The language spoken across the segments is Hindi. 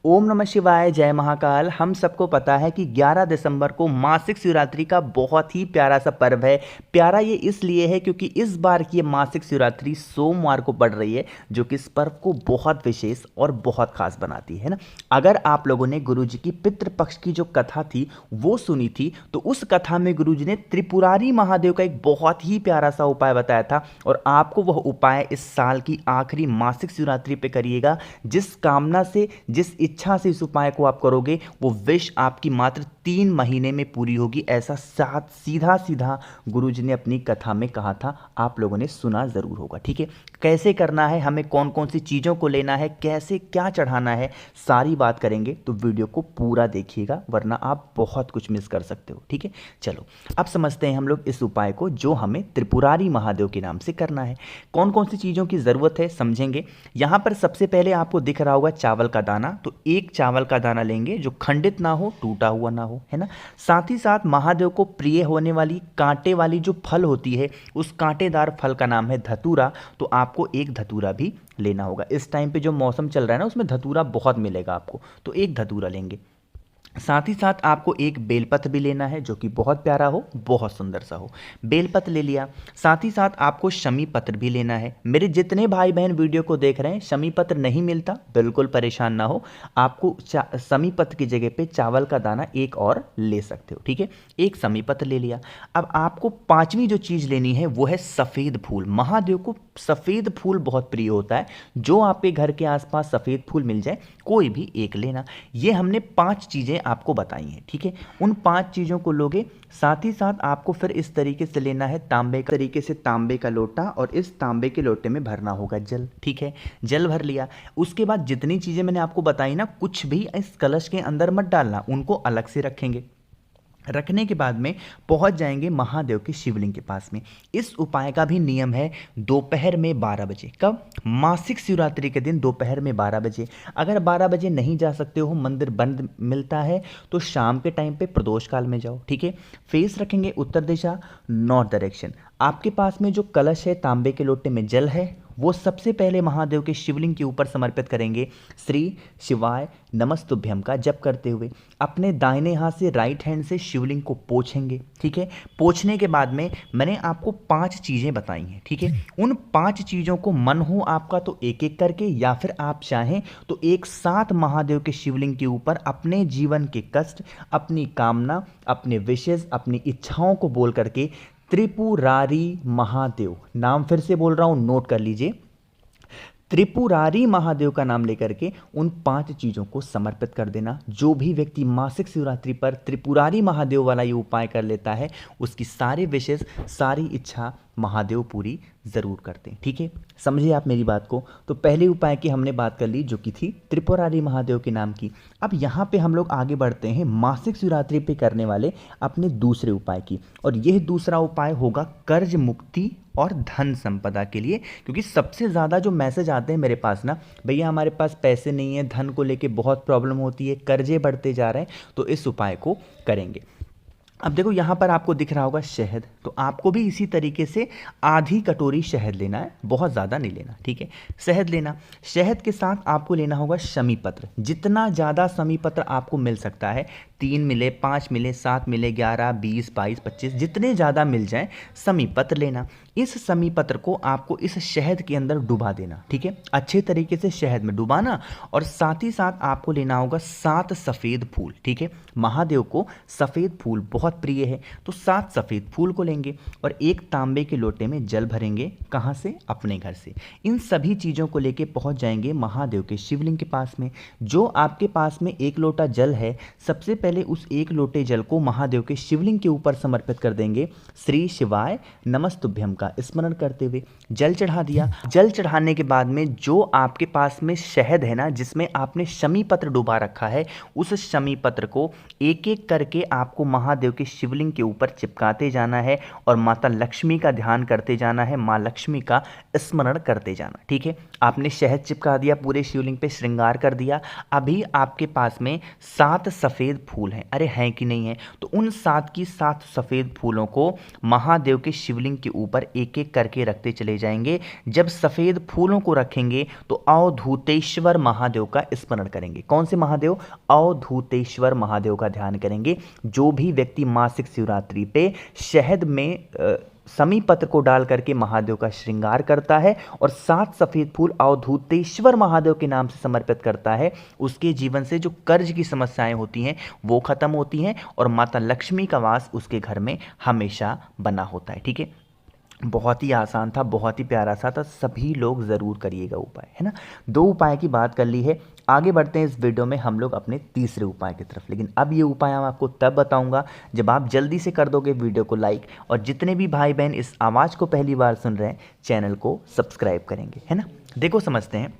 ओम नमः शिवाय, जय महाकाल। हम सबको पता है कि 11 दिसंबर को मासिक शिवरात्रि का बहुत ही प्यारा सा पर्व है। प्यारा ये इसलिए है क्योंकि इस बार की ये मासिक शिवरात्रि सोमवार को पड़ रही है, जो कि इस पर्व को बहुत विशेष और बहुत खास बनाती है ना। अगर आप लोगों ने गुरुजी की पितृपक्ष की जो कथा थी वो सुनी थी, तो उस कथा में गुरुजी ने त्रिपुरारी महादेव का एक बहुत ही प्यारा सा उपाय बताया था, और आपको वह उपाय इस साल की आखिरी मासिक शिवरात्रि पे करिएगा। जिस कामना से, जिस इच्छा से इस उपाय को आप करोगे, वो विश आपकी मात्र 3 महीने में पूरी होगी। ऐसा साथ सीधा सीधा गुरुजी ने अपनी कथा में कहा था, आप लोगों ने सुना जरूर होगा। ठीक है, कैसे करना है, हमें कौन कौन सी चीज़ों को लेना है, कैसे क्या चढ़ाना है, सारी बात करेंगे। तो वीडियो को पूरा देखिएगा, वरना आप बहुत कुछ मिस कर सकते हो। ठीक है, चलो अब समझते हैं हम लोग इस उपाय को, जो हमें त्रिपुरारी महादेव के नाम से करना है। कौन कौन सी चीज़ों की ज़रूरत है समझेंगे। यहाँ पर सबसे पहले आपको दिख रहा होगा चावल का दाना, तो एक चावल का दाना लेंगे जो खंडित ना हो, टूटा हुआ ना हो, है ना। साथ ही साथ महादेव को प्रिय होने वाली कांटे वाली जो फल होती है, उस कांटेदार फल का नाम है धतूरा, तो आपको एक धतूरा भी लेना होगा। इस टाइम पे जो मौसम चल रहा है ना, उसमें धतूरा बहुत मिलेगा आपको, तो एक धतूरा लेंगे। साथ ही साथ आपको एक बेलपत्र भी लेना है, जो कि बहुत प्यारा हो, बहुत सुंदर सा हो। बेलपत्र ले लिया। साथ ही साथ आपको शमी पत्र भी लेना है। मेरे जितने भाई बहन वीडियो को देख रहे हैं, शमी पत्र नहीं मिलता, बिल्कुल परेशान ना हो, आपको शमी पत्र की जगह पे चावल का दाना एक और ले सकते हो। ठीक है, एक शमी पत्र ले लिया। अब आपको पांचवी जो चीज़ लेनी है वो है सफ़ेद फूल। महादेव को सफ़ेद फूल बहुत प्रिय होता है। जो आपके घर के आसपास सफ़ेद फूल मिल जाए, कोई भी एक लेना। ये हमने 5 चीज़ें आपको बताई हैं। ठीक है, उन 5 चीज़ों को लोगे। साथ ही साथ आपको फिर इस तरीके से लेना है तांबे का, तरीके से तांबे का लोटा, और इस तांबे के लोटे में भरना होगा जल। ठीक है, जल भर लिया। उसके बाद जितनी चीज़ें मैंने आपको बताई ना, कुछ भी इस कलश के अंदर मत डालना, उनको अलग से रखेंगे। रखने के बाद में पहुंच जाएंगे महादेव के शिवलिंग के पास में। इस उपाय का भी नियम है दोपहर में 12 बजे। कब? मासिक शिवरात्रि के दिन दोपहर में 12 बजे। अगर 12 बजे नहीं जा सकते हो, मंदिर बंद मिलता है, तो शाम के टाइम पे प्रदोष काल में जाओ। ठीक है, फेस रखेंगे उत्तर दिशा, नॉर्थ डायरेक्शन। आपके पास में जो कलश है, तांबे के लोटे में जल है, वो सबसे पहले महादेव के शिवलिंग के ऊपर समर्पित करेंगे। श्री शिवाय नमस्तुभ्यम का जप करते हुए अपने दाहिने हाथ से, राइट हैंड से शिवलिंग को पोंछेंगे। ठीक है, पोंछने के बाद में मैंने आपको 5 चीज़ें बताई हैं। ठीक है, उन 5 चीज़ों को मन हो आपका तो एक एक करके, या फिर आप चाहें तो एक साथ महादेव के शिवलिंग के ऊपर अपने जीवन के कष्ट, अपनी कामना, अपने विशेष, अपनी इच्छाओं को बोल करके त्रिपुरारी महादेव, नाम फिर से बोल रहा हूं, नोट कर लीजिए। त्रिपुरारी महादेव का नाम लेकर के उन 5 चीज़ों को समर्पित कर देना। जो भी व्यक्ति मासिक शिवरात्रि पर त्रिपुरारी महादेव वाला ये उपाय कर लेता है, उसकी सारी विशेष, सारी इच्छा महादेव पूरी ज़रूर करते हैं। ठीक है, समझिए आप मेरी बात को। तो पहले उपाय की हमने बात कर ली, जो कि थी त्रिपुरारी महादेव के नाम की। अब यहाँ पे हम लोग आगे बढ़ते हैं मासिक शिवरात्रि पे करने वाले अपने दूसरे उपाय की, और यह दूसरा उपाय होगा कर्ज मुक्ति और धन संपदा के लिए। क्योंकि सबसे ज़्यादा जो मैसेज आते हैं मेरे पास ना, भैया हमारे पास पैसे नहीं है, धन को लेके बहुत प्रॉब्लम होती है, कर्जे बढ़ते जा रहे हैं, तो इस उपाय को करेंगे। अब देखो यहाँ पर आपको दिख रहा होगा शहद, तो आपको भी इसी तरीके से आधी कटोरी शहद लेना है, बहुत ज़्यादा नहीं लेना। ठीक है, शहद लेना। शहद के साथ आपको लेना होगा शमी पत्र। जितना ज़्यादा शमी पत्र आपको मिल सकता है, 3 मिले, 5 मिले, 7 मिले, 11, 20, 22, 25, जितने ज़्यादा मिल जाए, शमी पत्र लेना। इस शमी पत्र को आपको इस शहद के अंदर डुबा देना। ठीक है, अच्छे तरीके से शहद में डुबाना, और साथ ही साथ आपको लेना होगा 7 सफ़ेद फूल। ठीक है, महादेव को सफ़ेद फूल बहुत प्रिय है, तो 7 सफ़ेद फूल को लेंगे, और एक तांबे के लोटे में जल भरेंगे। कहाँ से? अपने घर से। इन सभी चीज़ों को लेके पहुंच जाएंगे महादेव के शिवलिंग के पास में। जो आपके पास में 1 लोटा जल है, सबसे पहले उस 1 लोटे जल को महादेव के शिवलिंग के ऊपर समर्पित कर देंगे। श्री शिवाय नमस्तुभ्यम का स्मरण करते हुए जल चढ़ा दिया। जल चढ़ाने के बाद में जो आपके पास में शहद है ना, जिसमें आपने शमी पत्र डुबा रखा है, उस शमी पत्र को एक एक करके आपको महादेव के शिवलिंग के ऊपर चिपकाते जाना है, और माता लक्ष्मी का ध्यान करते जाना है, माँ लक्ष्मी का स्मरण करते जाना। ठीक है, आपने शहद चिपका दिया, पूरे शिवलिंग पे श्रृंगार कर दिया। अभी आपके पास में 7 सफ़ेद फूल हैं। अरे हैं कि नहीं है? तो उन 7 की 7 सफ़ेद फूलों को महादेव के शिवलिंग के ऊपर एक एक करके रखते चले जाएंगे। जब सफ़ेद फूलों को रखेंगे तो अवधूतेश्वर महादेव का स्मरण करेंगे। कौन से महादेव? अवधूतेश्वर महादेव का ध्यान करेंगे। जो भी व्यक्ति मासिक शिवरात्रि पे शहद में समी पत्र को डाल करके महादेव का श्रृंगार करता है और 7 सफ़ेद फूल अवधूतेश्वर महादेव के नाम से समर्पित करता है, उसके जीवन से जो कर्ज की समस्याएं होती हैं वो खत्म होती हैं और माता लक्ष्मी का वास उसके घर में हमेशा बना होता है। ठीक है, बहुत ही आसान था, बहुत ही प्यारा सा था, सभी लोग ज़रूर करिएगा उपाय, है ना। 2 उपाय की बात कर ली है। आगे बढ़ते हैं इस वीडियो में हम लोग अपने तीसरे उपाय की तरफ। लेकिन अब ये उपाय मैं आपको तब बताऊंगा जब आप जल्दी से कर दोगे वीडियो को लाइक, और जितने भी भाई बहन इस आवाज़ को पहली बार सुन रहे हैं चैनल को सब्सक्राइब करेंगे, है ना। देखो समझते हैं।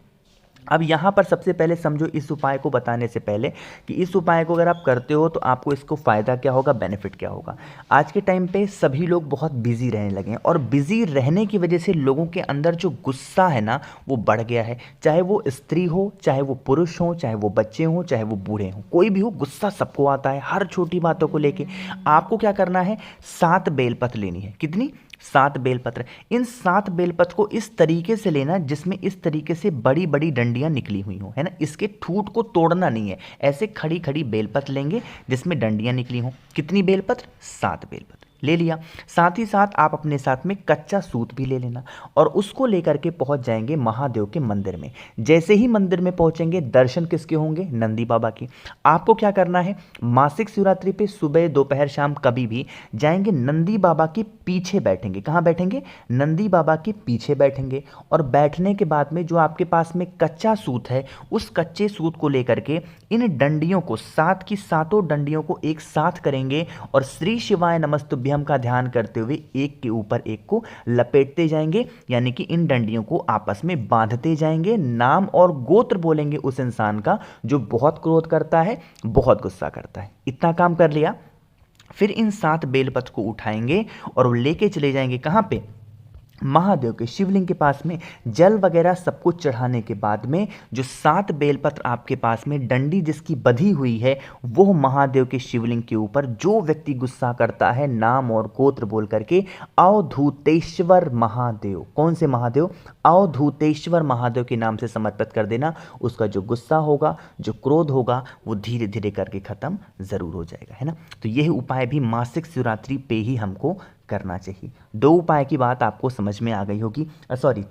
अब यहाँ पर सबसे पहले समझो, इस उपाय को बताने से पहले कि इस उपाय को अगर आप करते हो तो आपको इसको फ़ायदा क्या होगा, बेनिफिट क्या होगा। आज के टाइम पे सभी लोग बहुत बिजी रहने लगे हैं और बिजी रहने की वजह से लोगों के अंदर जो गुस्सा है ना वो बढ़ गया है। चाहे वो स्त्री हो, चाहे वो पुरुष हो, चाहे वो बच्चे हों, चाहे वो बूढ़े हों, कोई भी हो, गुस्सा सबको आता है हर छोटी बातों को लेके। आपको क्या करना है, 7 बेलपत्र लेनी है। कितनी? 7 बेलपत्र। इन 7 बेलपत्र को इस तरीके से लेना जिसमें इस तरीके से बड़ी बड़ी डंडियां निकली हुई हो, है ना। इसके ठूठ को तोड़ना नहीं है, ऐसे खड़ी खड़ी बेलपत्र लेंगे जिसमें डंडियां निकली हों। कितनी बेलपत्र? 7 बेलपत्र ले लिया। साथ ही साथ आप अपने साथ में कच्चा सूत भी ले लेना और उसको लेकर के पहुंच जाएंगे महादेव के मंदिर में। जैसे ही मंदिर में पहुंचेंगे, दर्शन किसके होंगे? नंदी बाबा की। आपको क्या करना है, मासिक शिवरात्रि पे सुबह दोपहर शाम कभी भी जाएंगे, नंदी बाबा के पीछे बैठेंगे। कहाँ बैठेंगे? नंदी बाबा के पीछे बैठेंगे। और बैठने के बाद में जो आपके पास में कच्चा सूत है, उस कच्चे सूत को लेकर के इन डंडियों को, 7 की 7 डंडियों को एक साथ करेंगे और श्री शिवाय नमस्तुभ्यम का ध्यान करते हुए एक के ऊपर एक को लपेटते जाएंगे, यानी कि इन डंडियों को आपस में बांधते जाएंगे। नाम और गोत्र बोलेंगे उस इंसान का जो बहुत क्रोध करता है, बहुत गुस्सा करता है। इतना काम कर लिया। फिर इन 7 बेलपत्र को उठाएंगे और लेके चले जाएंगे कहां पे? महादेव के शिवलिंग के पास में। जल वगैरह सब कुछ चढ़ाने के बाद में जो 7 बेलपत्र आपके पास में, डंडी जिसकी बधी हुई है, वो महादेव के शिवलिंग के ऊपर जो व्यक्ति गुस्सा करता है, नाम और गोत्र बोल करके अवधूतेश्वर महादेव, कौन से महादेव? अवधूतेश्वर महादेव के नाम से समर्पित कर देना। उसका जो गुस्सा होगा, जो क्रोध होगा, वो धीरे धीरे करके खत्म जरूर हो जाएगा, है ना। तो यह उपाय भी मासिक शिवरात्रि पे ही हमको करना चाहिए। 2 उपाय की बात आपको समझ में आ गई होगी, सॉरी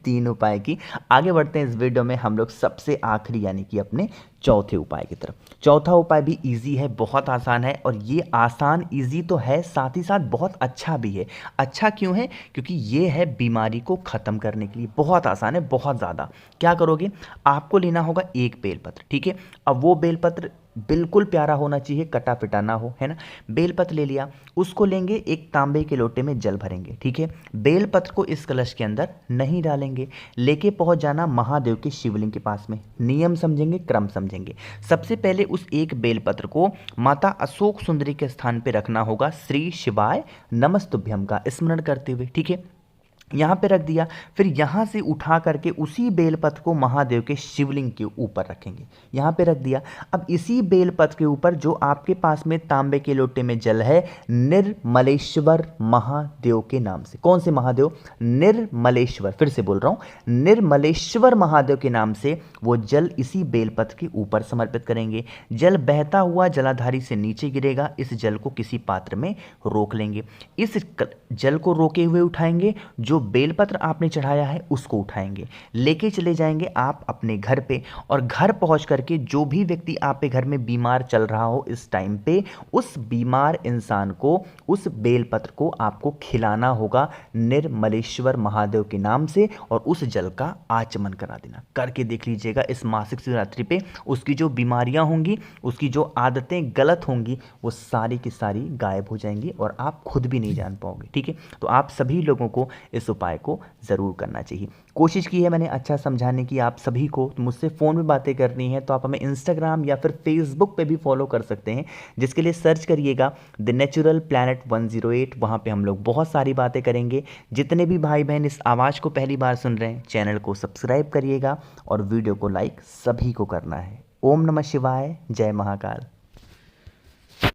3 उपाय की। आगे बढ़ते हैं इस वीडियो में हम लोग सबसे आखिरी यानी कि अपने चौथे उपाय की तरफ। चौथा उपाय भी इजी है, बहुत आसान है, और ये आसान इजी तो है, साथ ही साथ बहुत अच्छा भी है। अच्छा क्यों है? क्योंकि ये है बीमारी को ख़त्म करने के लिए। बहुत आसान है, बहुत ज़्यादा। क्या करोगे, आपको लेना होगा 1 बेलपत्र, ठीक है। अब वो बेलपत्र बिल्कुल प्यारा होना चाहिए, कटा पिटा ना हो, है ना। बेलपत्र ले लिया, उसको लेंगे, एक तांबे के लोटे में जल भरेंगे, ठीक है। बेलपत्र को इस कलश के अंदर नहीं डालेंगे, लेके पहुंच जाना महादेव के शिवलिंग के पास में। नियम समझेंगे, क्रम समझेंगे। सबसे पहले उस 1 बेलपत्र को माता अशोक सुंदरी के स्थान पे रखना होगा, श्री शिवाय नमस्तुभ्यम का स्मरण करते हुए, ठीक है। यहाँ पे रख दिया। फिर यहाँ से उठा करके उसी बेलपत्र को महादेव के शिवलिंग के ऊपर रखेंगे, यहाँ पे रख दिया। अब इसी बेलपत्र के ऊपर जो आपके पास में तांबे के लोटे में जल है, निर्मलेश्वर महादेव के नाम से। कौन से महादेव? निर्मलेश्वर। फिर से बोल रहा हूँ, निर्मलेश्वर महादेव के नाम से वो जल इसी बेलपत्र के ऊपर समर्पित करेंगे। जल बहता हुआ जलाधारी से नीचे गिरेगा, इस जल को किसी पात्र में रोक लेंगे। इस जल को रोके हुए उठाएंगे, जो बेलपत्र आपने चढ़ाया है उसको उठाएंगे, लेके चले जाएंगे आप अपने घर पे। और घर पहुंच करके जो भी व्यक्ति आपके घर में बीमार चल रहा हो इस टाइम पे, उस बीमार इंसान को उस बेलपत्र को आपको खिलाना होगा निर्मलेश्वर महादेव के नाम से, और उस जल का आचमन करा देना। करके देख लीजिएगा, इस मासिक शिवरात्रि पे उसकी जो बीमारियां होंगी, उसकी जो आदतें गलत होंगी, वो सारी की सारी गायब हो जाएंगी और आप खुद भी नहीं जान पाओगे, ठीक है। तो आप सभी लोगों को इस उपाय को ज़रूर करना चाहिए। कोशिश की है मैंने अच्छा समझाने की आप सभी को। तो मुझसे फ़ोन में बातें करनी है तो आप हमें इंस्टाग्राम या फिर फेसबुक पे भी फॉलो कर सकते हैं, जिसके लिए सर्च करिएगा द नेचुरल प्लैनेट 108। वहाँ पे हम लोग बहुत सारी बातें करेंगे। जितने भी भाई बहन इस आवाज़ को पहली बार सुन रहे हैं, चैनल को सब्सक्राइब करिएगा और वीडियो को लाइक सभी को करना है। ओम नमः शिवाय, जय महाकाल।